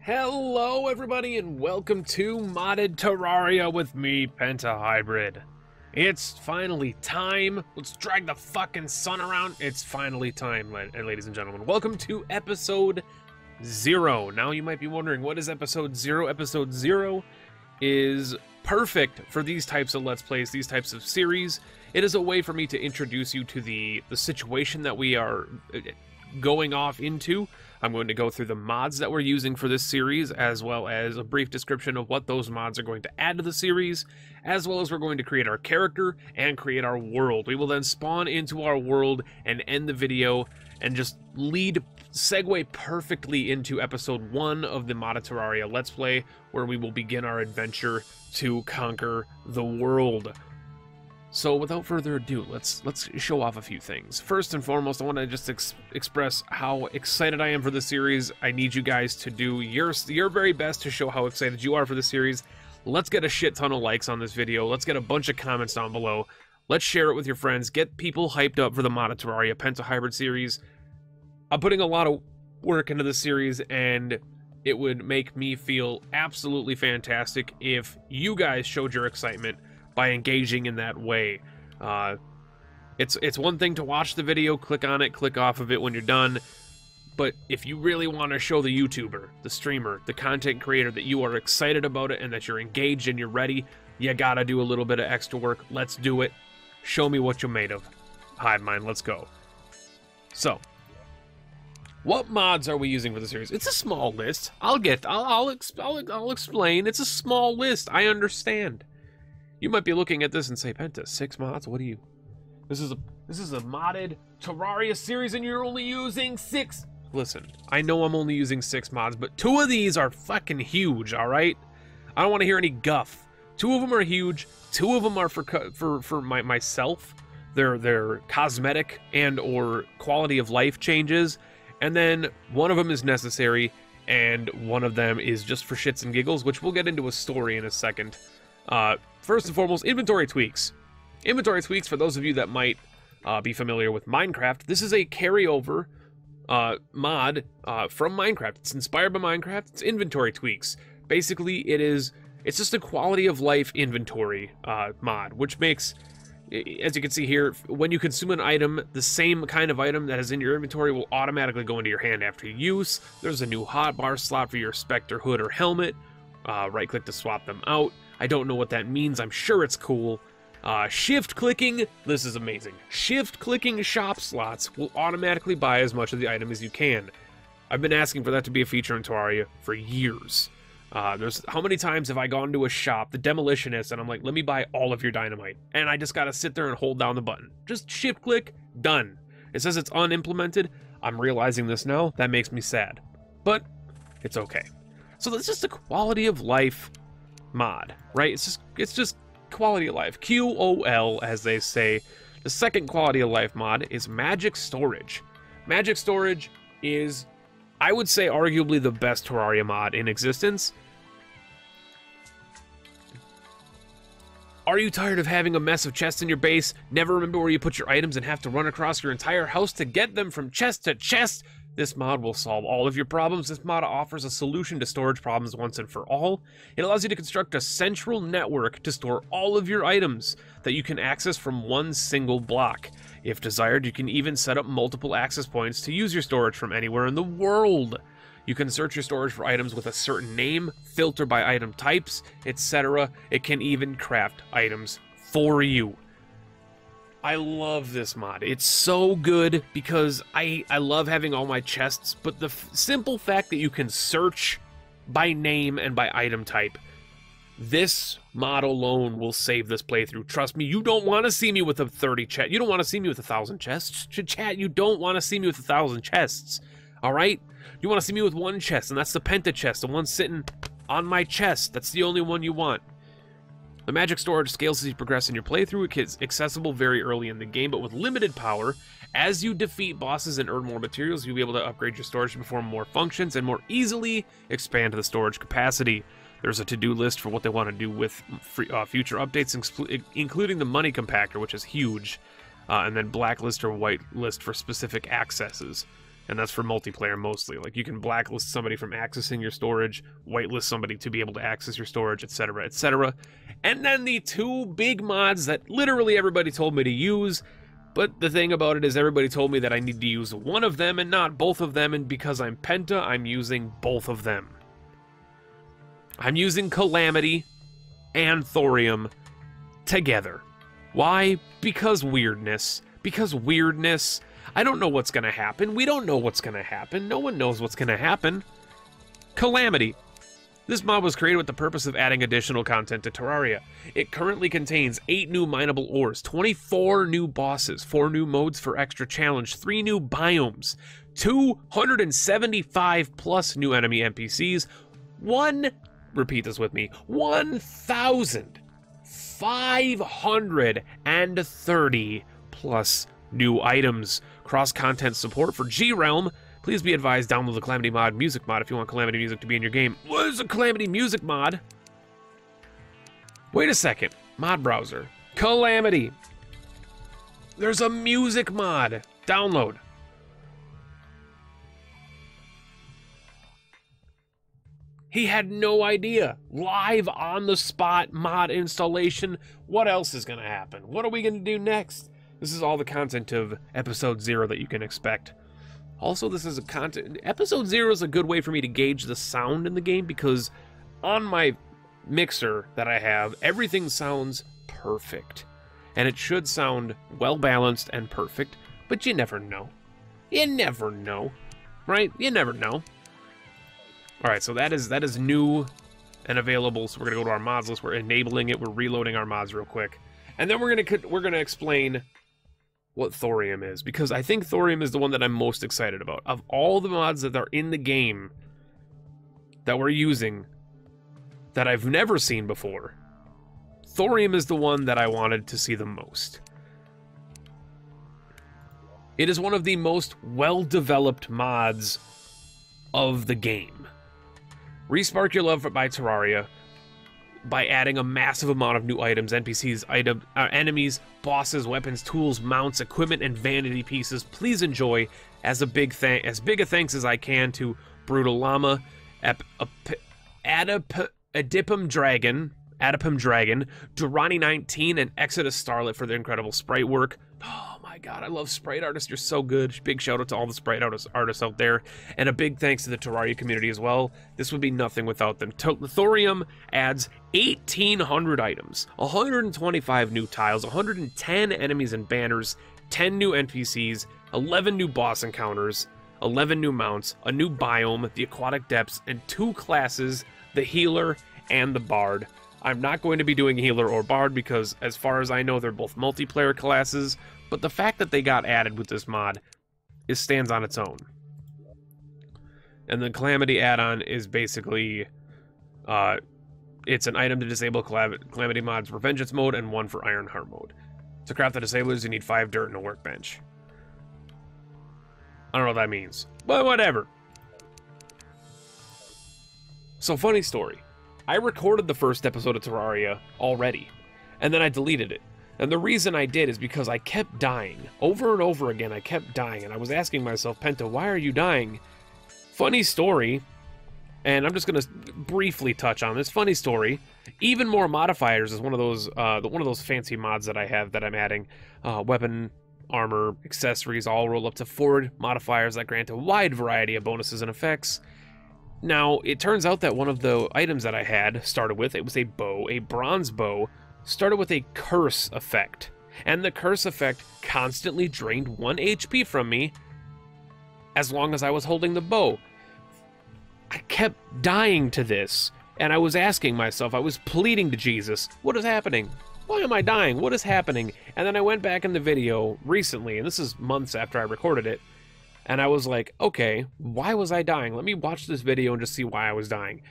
Hello everybody and welcome to Modded Terraria with me, Hybrid. It's finally time. Let's drag the fucking sun around. It's finally time, ladies and gentlemen. Welcome to episode 0. Now you might be wondering, what is episode 0? Episode 0 is perfect for these types of Let's Plays, these types of series. It is a way for me to introduce you to the situation that we are going off into. I'm going to go through the mods that we're using for this series, as well as a brief description of what those mods are going to add to the series, as well as we're going to create our character and create our world. We will then spawn into our world and end the video and just segue perfectly into episode 1 of the Modded Terraria Let's Play, where we will begin our adventure to conquer the world. So without further ado, let's show off a few things. First and foremost, I want to just express how excited I am for this series. I need you guys to do your very best to show how excited you are for the series. Let's get a shit ton of likes on this video. Let's get a bunch of comments down below. Let's share it with your friends. Get people hyped up for the Modded Terraria Hybrid series. I'm putting a lot of work into this series, and it would make me feel absolutely fantastic if you guys showed your excitement by engaging in that way. It's one thing to watch the video, click on it, click off of it when you're done, but if you really want to show the YouTuber, the streamer, the content creator that you are excited about it and that you're engaged and you're ready, you gotta do a little bit of extra work. Let's do it. Show me what you're made of. Hive mind, let's go. So, what mods are we using for the series? It's a small list. I'll explain. It's a small list. I understand. You might be looking at this and say, Penta, 6 mods? What do you... This is a modded Terraria series and you're only using 6. Listen, I know I'm only using 6 mods, but 2 of these are fucking huge, alright? I don't want to hear any guff. 2 of them are huge. 2 of them are for myself. They're cosmetic and or quality of life changes. And then 1 of them is necessary, and 1 of them is just for shits and giggles, which we'll get into a story in a second. First and foremost, inventory tweaks. Inventory tweaks, for those of you that might be familiar with Minecraft, this is a carryover mod from Minecraft. It's inspired by Minecraft. It's inventory tweaks. Basically, it's just a quality of life inventory mod, which makes, as you can see here, when you consume an item, the same kind of item that is in your inventory will automatically go into your hand after use. There's a new hotbar slot for your Spectre hood or helmet. Right-click to swap them out. I don't know what that means. I'm sure it's cool. Shift-clicking, this is amazing. Shift-clicking shop slots will automatically buy as much of the item as you can. I've been asking for that to be a feature in Terraria for years. How many times have I gone to a shop, the demolitionist, and I'm like, let me buy all of your dynamite. And I just gotta sit there and hold down the button. Just shift-click, done. It says it's unimplemented. I'm realizing this now. That makes me sad. But it's okay. So that's just a quality of life mod, right? It's just quality of life. QOL, as they say. The second quality of life mod is Magic Storage. Magic Storage is, I would say, arguably the best Terraria mod in existence. Are you tired of having a mess of chests in your base, never remember where you put your items, and have to run across your entire house to get them from chest to chest? This mod will solve all of your problems. This mod offers a solution to storage problems once and for all. It allows you to construct a central network to store all of your items that you can access from one single block. If desired, you can even set up multiple access points to use your storage from anywhere in the world. You can search your storage for items with a certain name, filter by item types, etc. It can even craft items for you. I love this mod. It's so good because I love having all my chests, but the simple fact that you can search by name and by item type, this mod alone will save this playthrough. Trust me, you don't want to see me with a 30 chest. You don't want to see me with 1,000 chests. Chat, you don't want to see me with 1,000 chests. Alright? You want to see me with 1 chest, and that's the Penta chest, the one sitting on my chest. That's the only one you want. The magic storage scales as you progress in your playthrough. It's accessible very early in the game, but with limited power. As you defeat bosses and earn more materials, you'll be able to upgrade your storage to perform more functions and more easily expand the storage capacity. There's a to-do list for what they want to do with future updates, including the money compactor, which is huge, and then blacklist or whitelist for specific accesses. And that's for multiplayer mostly. Like, you can blacklist somebody from accessing your storage, whitelist somebody to be able to access your storage, etc., etc. And then the two big mods that literally everybody told me to use, but the thing about it is everybody told me that I need to use one of them and not both of them, and because I'm Penta, I'm using both of them. I'm using Calamity and Thorium together. Why? Because weirdness. Because weirdness. I don't know what's gonna happen. We don't know what's gonna happen. No one knows what's gonna happen. Calamity. This mod was created with the purpose of adding additional content to Terraria. It currently contains 8 new mineable ores, 24 new bosses, 4 new modes for extra challenge, 3 new biomes, 275 plus new enemy NPCs, repeat this with me, 1,530 plus new items. Cross-content support for G-Realm. Please be advised, download the Calamity mod, music mod, if you want Calamity music to be in your game. What is a Calamity music mod? Wait a second. Mod browser. Calamity. There's a music mod. Download. He had no idea. Live on the spot mod installation. What else is going to happen? What are we going to do next? This is all the content of episode 0 that you can expect. Also, this is a content... Episode 0 is a good way for me to gauge the sound in the game, because on my mixer that I have, everything sounds perfect. And it should sound well-balanced and perfect, but you never know. You never know. Right? You never know. Alright, so that is new and available, so we're going to go to our mods list. We're enabling it. We're reloading our mods real quick. And then we're going to explain what Thorium is, because I think Thorium is the one that I'm most excited about. Of all the mods that are in the game that we're using that I've never seen before, Thorium is the one that I wanted to see the most. It is one of the most well-developed mods of the game. Respark your love by Terraria by adding a massive amount of new items, NPCs, enemies, bosses, weapons, tools, mounts, equipment, and vanity pieces. Please enjoy. As big a thanks as I can to Brutal Llama, Adipum Dragon, Durrani 19, and Exodus Starlet for their incredible sprite work. Oh my god, I love sprite artists. You're so good. Big shout out to all the sprite artists out there. And a big thanks to the Terraria community as well. This would be nothing without them. Thorium adds 1,800 items, 125 new tiles, 110 enemies and banners, 10 new NPCs, 11 new boss encounters, 11 new mounts, a new biome, the aquatic depths, and 2 classes, the healer and the bard. I'm not going to be doing healer or bard because, as far as I know, they're both multiplayer classes, but the fact that they got added with this mod stands on its own. And the Calamity add-on is basically, it's an item to disable Calamity mod's Revengeance mode and 1 for Ironheart mode. To craft the disablers, you need 5 dirt and a workbench. I don't know what that means, but whatever. So, funny story. I recorded the first episode of Terraria already, and then I deleted it. And the reason I did is because I kept dying. Over and over again, I kept dying, and I was asking myself, Penta, why are you dying? Funny story, and I'm just going to briefly touch on this. Funny story, Even More Modifiers is one of those fancy mods that I have that I'm adding. Weapon, armor, accessories all roll up to 4 modifiers that grant a wide variety of bonuses and effects. Now, it turns out that one of the items that I had started with, it was a bow, a bronze bow, started with a curse effect. And the curse effect constantly drained 1 HP from me as long as I was holding the bow. I kept dying to this, and I was asking myself, I was pleading to Jesus, what is happening? Why am I dying? What is happening? And then I went back in the video recently, and this is months after I recorded it, and I was like, okay, why was I dying? Let me watch this video and just see why I was dying.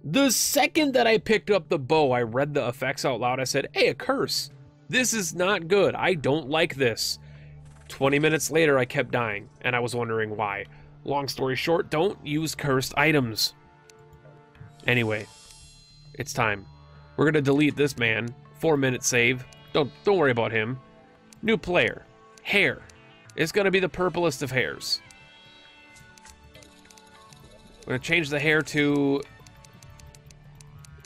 The second that I picked up the bow, I read the effects out loud. I said, hey, a curse. This is not good. I don't like this. 20 minutes later, I kept dying, and I was wondering why. Long story short, don't use cursed items. Anyway, it's time. We're gonna delete this man. 4-minute save. Don't worry about him. New player. Hair. It's gonna be the purplest of hairs. We're gonna change the hair to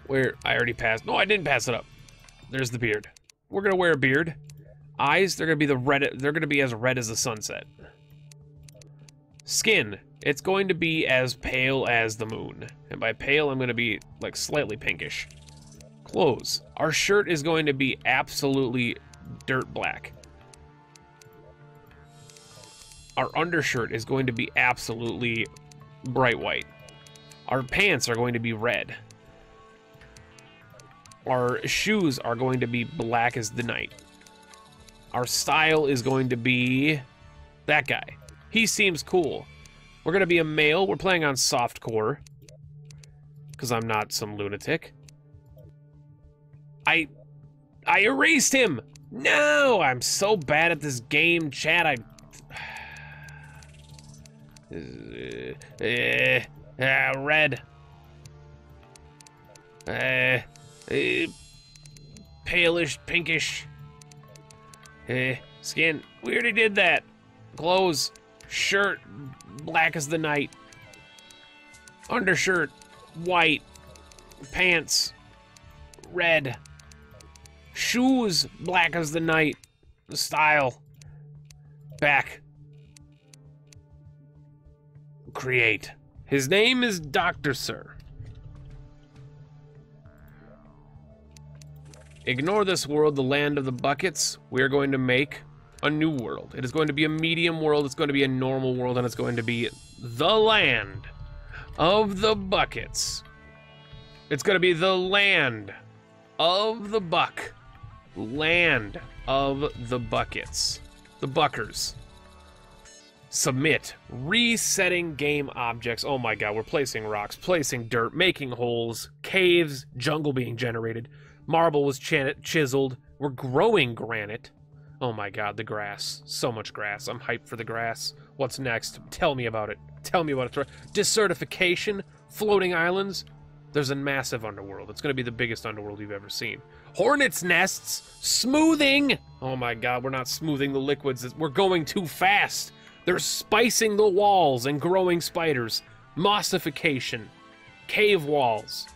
where I already passed. No, I didn't pass it up. There's the beard. We're gonna wear a beard. Eyes, they're gonna be the red. They're gonna be as red as the sunset. Skin, it's going to be as pale as the moon, and by pale, I'm gonna be like slightly pinkish. Clothes, our shirt is going to be absolutely dirt black. Our undershirt is going to be absolutely bright white. Our pants are going to be red. Our shoes are going to be black as the night. Our style is going to be that guy. He seems cool. We're going to be a male. We're playing on softcore because I'm not some lunatic. I erased him. No, I'm so bad at this game, chat. Red. Palish, pinkish. Skin. We already did that. Clothes. Shirt. Black as the night. Undershirt. White. Pants. Red. Shoes. Black as the night. Style. Back. Create. His name is Dr. Sir. Ignore this world, the land of the buckets. We are going to make a new world. It is going to be a medium world, it's going to be a normal world, and it's going to be the land of the buckets. It's going to be the land of the buck. Land of the buckets. The buckers. Submit. Resetting game objects. Oh my god, we're placing rocks, placing dirt, making holes, caves, jungle being generated. Marble was chiseled. We're growing granite. Oh my god, the grass. So much grass. I'm hyped for the grass. What's next? Tell me about it. Tell me about it. Desertification. Floating islands. There's a massive underworld. It's going to be the biggest underworld you've ever seen. Hornets' nests. Smoothing. Oh my god, we're not smoothing the liquids. We're going too fast. They're spicing the walls and growing spiders. Mossification. Cave walls.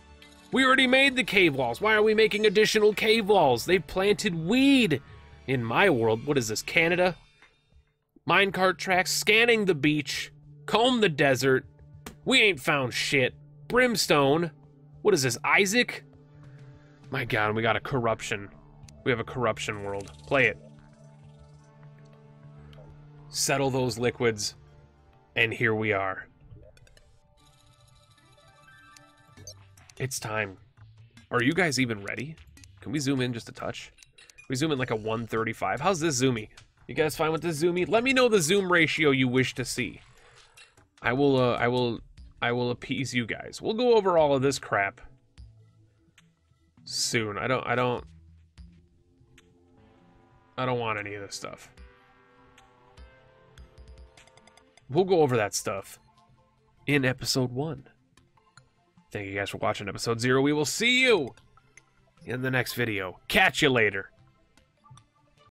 We already made the cave walls. Why are we making additional cave walls? They've planted weed. In my world, what is this, Canada? Minecart tracks, scanning the beach, comb the desert. We ain't found shit. Brimstone. What is this, Isaac? My god, we got a corruption. We have a corruption world. Play it. Settle those liquids, and here we are. It's time. Are you guys even ready? Can we zoom in just a touch? We zoom in like a 135. How's this zoomy? You guys fine with this zoomy? Let me know the zoom ratio you wish to see. I will appease you guys. We'll go over all of this crap soon. I don't want any of this stuff. We'll go over that stuff in episode 1. Thank you guys for watching episode 0. We will see you in the next video. Catch you later.